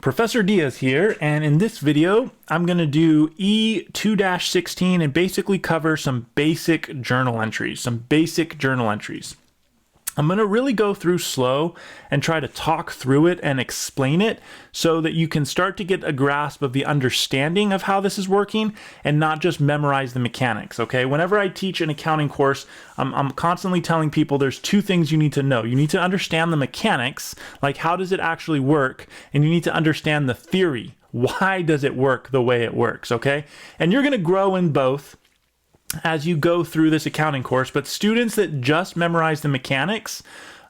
Professor Diaz here, and in this video, I'm going to do E2-16 and basically cover some basic journal entries, I'm going to really go through slow and try to talk through it and explain it so that you can start to get a grasp of the understanding of how this is working and not just memorize the mechanics, okay? Whenever I teach an accounting course, I'm constantly telling people there's two things you need to know. You need to understand the mechanics, like how does it actually work, and you need to understand the theory. Why does it work the way it works, okay? And you're going to grow in both as you go through this accounting course, but students that just memorize the mechanics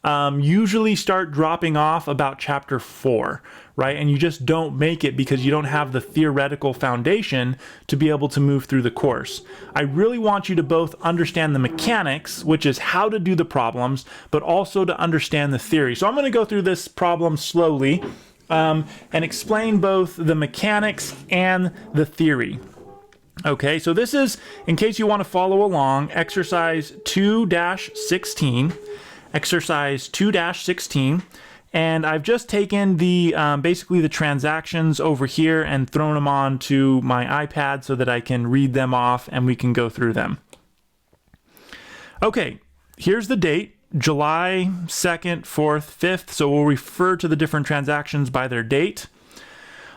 usually start dropping off about chapter 4, right? And you just don't make it because you don't have the theoretical foundation to be able to move through the course. I really want you to both understand the mechanics, which is how to do the problems, but also to understand the theory. So I'm going to go through this problem slowly and explain both the mechanics and the theory. Okay, so this is, in case you want to follow along, exercise 2-16, and I've just taken the basically the transactions over here and thrown them onto my iPad so that I can read them off and we can go through them. Okay, here's the date, July 2nd, 4th, 5th, so we'll refer to the different transactions by their date.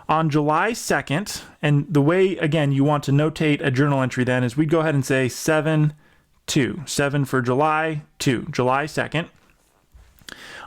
On July 2nd, and the way, again, you want to notate a journal entry then is we'd go ahead and say 7-2, 7 for July, 2, July 2nd.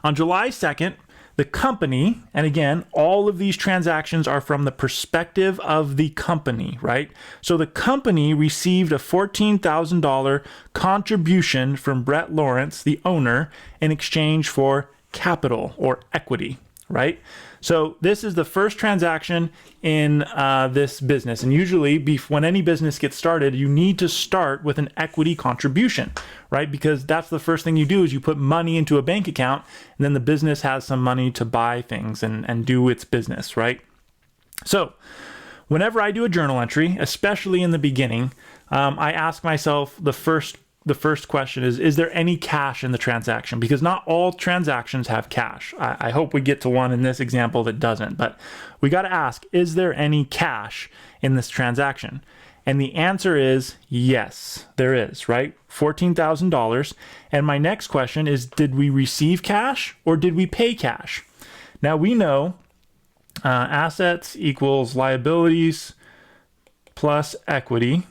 On July 2nd, the company, and again, all of these transactions are from the perspective of the company, right? So the company received a $14,000 contribution from Brett Lawrence, the owner, in exchange for capital or equity, right? So this is the first transaction in this business. And usually when any business gets started, you need to start with an equity contribution, right? Because that's the first thing you do is you put money into a bank account and then the business has some money to buy things and do its business, right? So whenever I do a journal entry, especially in the beginning, I ask myself the first question is there any cash in the transaction? Because not all transactions have cash. I hope we get to one in this example that doesn't, but we got to ask, is there any cash in this transaction? And the answer is yes, there is, right? $14,000. And my next question is, did we receive cash or did we pay cash? Now we know assets equals liabilities plus equity,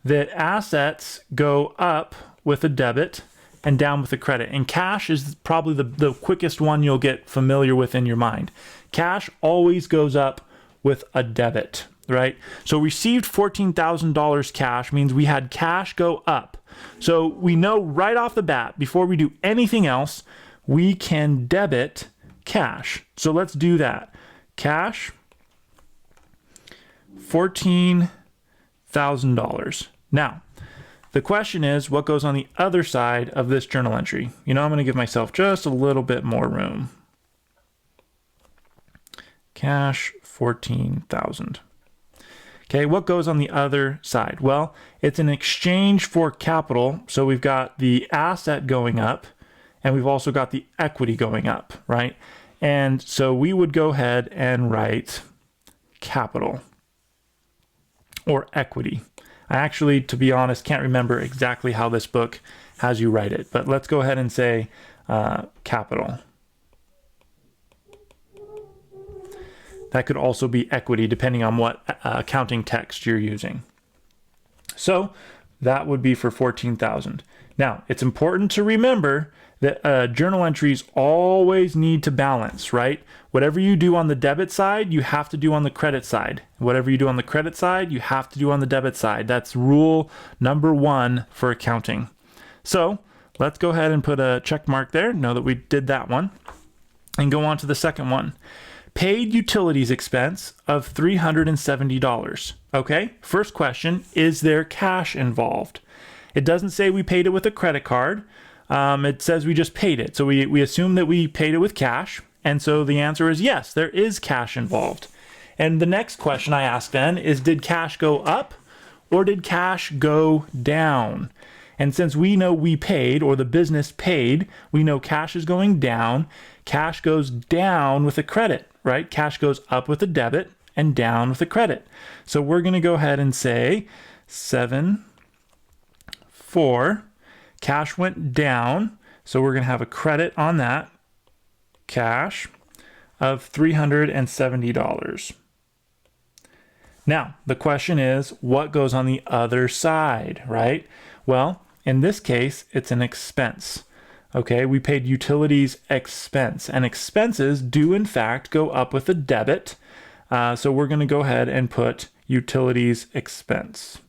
that assets go up with a debit and down with a credit. And cash is probably the quickest one you'll get familiar with in your mind. Cash always goes up with a debit, right? So received $14,000 cash means we had cash go up. So we know right off the bat, before we do anything else, we can debit cash. So let's do that. Cash, $14,000. Now, the question is, what goes on the other side of this journal entry? You know, I'm going to give myself just a little bit more room. Cash, 14,000. Okay, what goes on the other side? Well, it's an exchange for capital. So we've got the asset going up, and we've also got the equity going up, right? And so we would go ahead and write capital or equity. I actually, to be honest, can't remember exactly how this book has you write it, but let's go ahead and say capital. That could also be equity depending on what accounting text you're using. So that would be for 14,000. Now, it's important to remember that journal entries always need to balance, right? Whatever you do on the debit side, you have to do on the credit side. Whatever you do on the credit side, you have to do on the debit side. That's rule number 1 for accounting. So let's go ahead and put a check mark there, know that we did that one, and go on to the second one. Paid utilities expense of $370. Okay, first question, is there cash involved? It doesn't say we paid it with a credit card. It says we just paid it. So we assume that we paid it with cash. And so the answer is yes, there is cash involved. And the next question I ask then is, did cash go up or did cash go down? And since we know we paid, or the business paid, we know cash is going down. Cash goes down with a credit. right? Cash goes up with a debit and down with a credit. So we're going to go ahead and say 7, 4. Cash went down, so we're going to have a credit on that cash of $370. Now, the question is, what goes on the other side, right? Well, in this case, it's an expense. Okay, we paid utilities expense, and expenses do in fact go up with a debit. So we're going to go ahead and put utilities expense.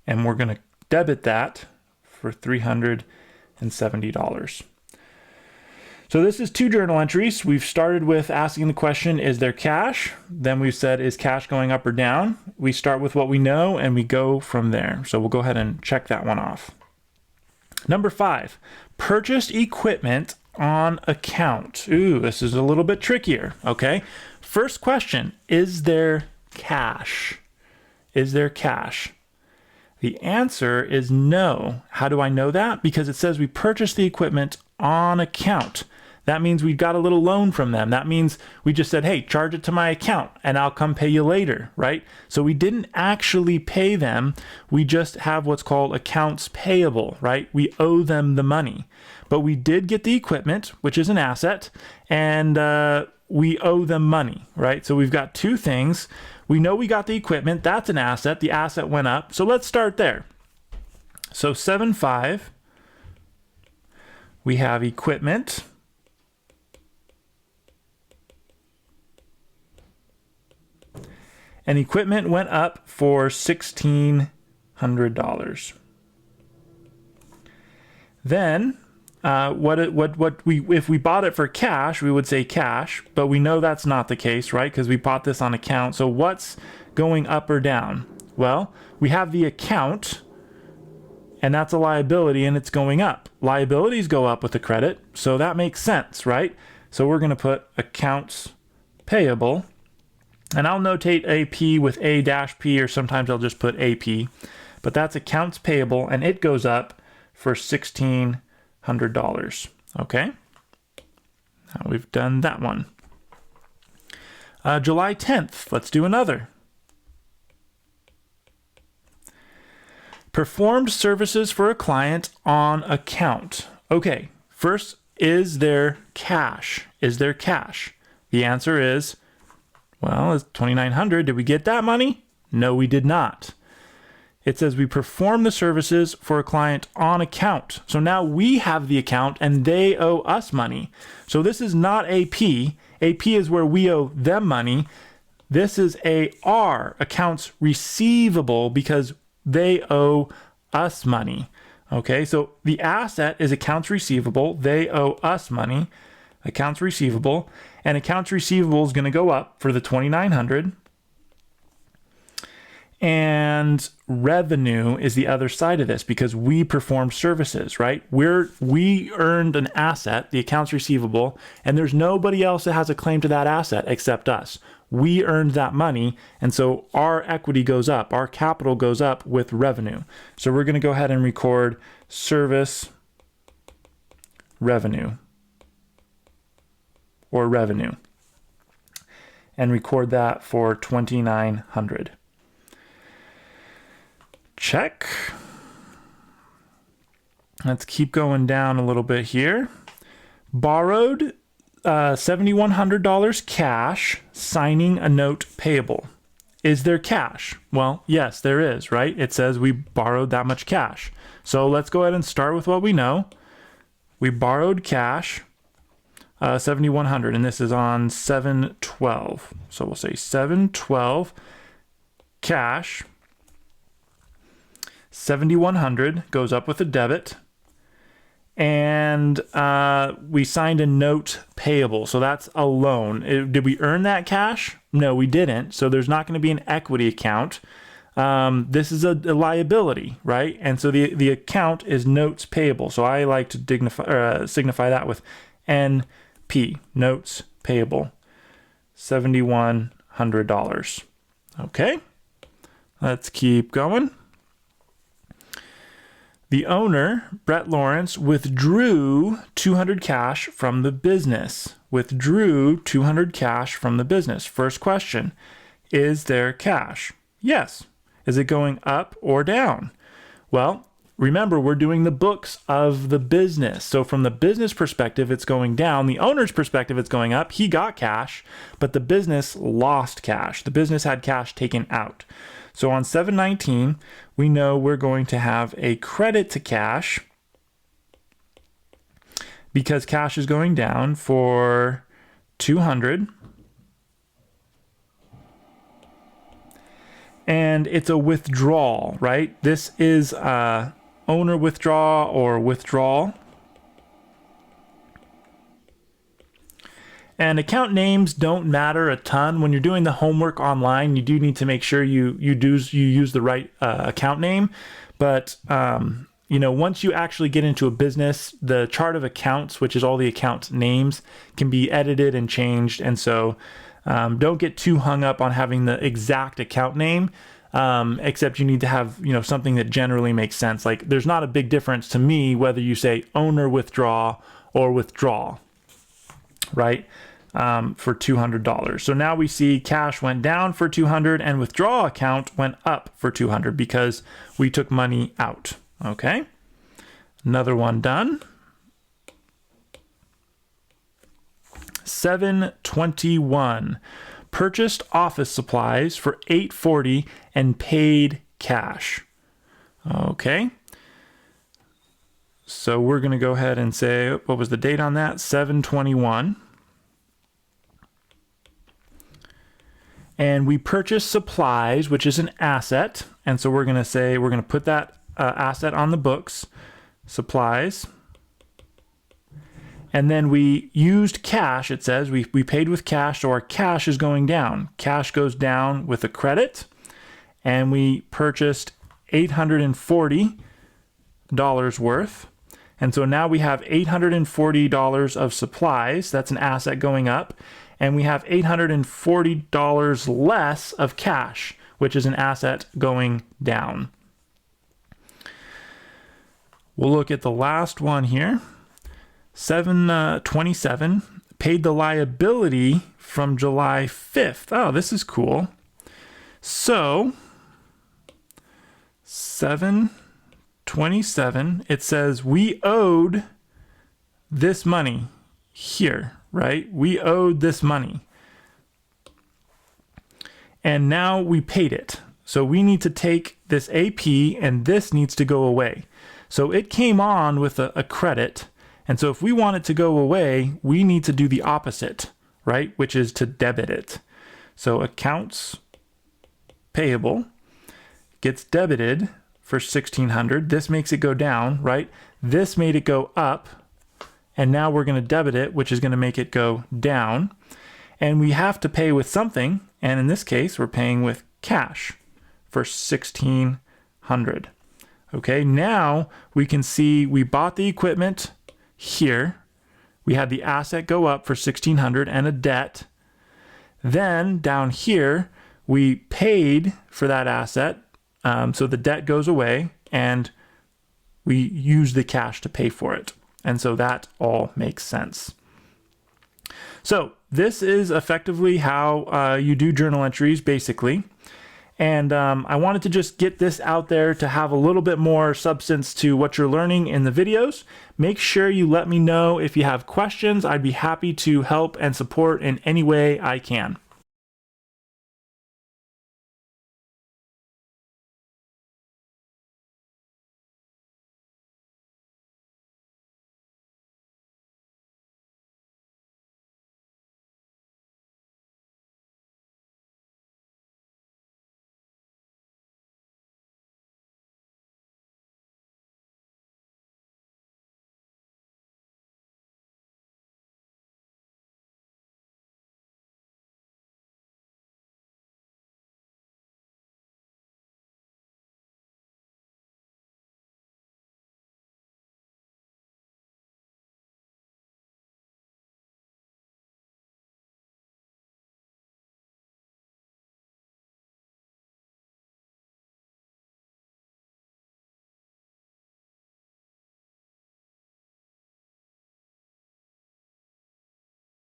And we're going to debit that for $370. So this is 2 journal entries. We've started with asking the question, is there cash? Then we've said, is cash going up or down? We start with what we know and we go from there. So we'll go ahead and check that one off. Number 5, purchased equipment on account. Ooh, this is a little bit trickier, okay? First question, is there cash? Is there cash? The answer is no. How do I know that? Because it says we purchased the equipment on account. That means we got a little loan from them. That means we just said, hey, charge it to my account and I'll come pay you later, right? So we didn't actually pay them. We just have what's called accounts payable, right? We owe them the money. But we did get the equipment, which is an asset, and we owe them money, right? So we've got 2 things. We know we got the equipment. That's an asset. The asset went up. So let's start there. So 7.5, we have equipment. And equipment went up for $1,600. Then, if we bought it for cash, we would say cash, but we know that's not the case, right? Because we bought this on account. So what's going up or down? Well, we have the account, and that's a liability, and it's going up. Liabilities go up with the credit, so that makes sense, right? So we're going to put accounts payable. And I'll notate AP with A-P, or sometimes I'll just put AP. But that's accounts payable, and it goes up for $1,600. Okay? Now we've done that one. July 10th, let's do another. Performed services for a client on account. Okay, first, is there cash? Is there cash? The answer is, well, it's $2,900. Did we get that money? No, we did not. It says we perform the services for a client on account. So now we have the account and they owe us money. So this is not AP. AP is where we owe them money. This is AR, accounts receivable, because they owe us money. Okay, so the asset is accounts receivable. They owe us money. Accounts receivable, and accounts receivable is going to go up for the $2,900. And revenue is the other side of this, because we perform services, right? We earned an asset, the accounts receivable, and there's nobody else that has a claim to that asset except us. We earned that money, and so our equity goes up, our capital goes up with revenue. So we're going to go ahead and record service revenue, or revenue, and record that for $2,900. Check. Let's keep going down a little bit here. Borrowed $7,100 cash, signing a note payable. Is there cash? Well, yes, there is, right? It says we borrowed that much cash. So let's go ahead and start with what we know. We borrowed cash, $7,100, and this is on 7/12. So we'll say 7/12 cash. $7,100 goes up with a debit, and we signed a note payable. So that's a loan. Did we earn that cash? No, we didn't. So there's not going to be an equity account. This is a liability, right? And so the account is notes payable. So I like to signify that with NP, notes payable, $7,100. Okay, let's keep going. The owner, Brett Lawrence, withdrew 200 cash from the business. Withdrew 200 cash from the business. First question, is there cash? Yes. Is it going up or down? Well, remember, we're doing the books of the business. So from the business perspective, it's going down. The owner's perspective, it's going up. He got cash, but the business lost cash. The business had cash taken out. So on 7/19, we know we're going to have a credit to cash because cash is going down for 200. And it's a withdrawal, right? This is owner withdraw or withdrawal. And account names don't matter a ton. When you're doing the homework online, you do need to make sure you use the right account name. But once you actually get into a business, the chart of accounts, which is all the account names, can be edited and changed. And so don't get too hung up on having the exact account name, except you need to have something that generally makes sense. Like there's not a big difference to me whether you say owner withdraw or withdraw, right? For $200. So now we see cash went down for 200 and withdraw account went up for 200 because we took money out. Okay. Another one done. 7/21. Purchased office supplies for $840 and paid cash. Okay. So we're going to go ahead and say, what was the date on that? 7/21. And we purchased supplies, which is an asset. And so we're going to say, we're going to put that asset on the books, supplies. And then we used cash. It says we paid with cash, so our cash is going down. Cash goes down with a credit. And we purchased $840 worth. And so now we have $840 of supplies. That's an asset going up. And we have $840 less of cash, which is an asset going down. We'll look at the last one here. 7/27, paid the liability from July 5th. Oh, this is cool. So 7/27, it says we owed this money here, right? We owed this money. And now we paid it. So we need to take this AP and this needs to go away. So it came on with a credit. And so if we want it to go away, we need to do the opposite, right? Which is to debit it. So accounts payable gets debited for $1,600. This makes it go down, right? This made it go up. And now we're going to debit it, which is going to make it go down. And we have to pay with something. And in this case, we're paying with cash for $1,600. Okay, now we can see we bought the equipment here. We had the asset go up for $1,600 and a debt. Then down here, we paid for that asset. So the debt goes away and we use the cash to pay for it. And so that all makes sense. So this is effectively how you do journal entries, basically. And I wanted to just get this out there to have a little bit more substance to what you're learning in the videos. Make sure you let me know if you have questions. I'd be happy to help and support in any way I can.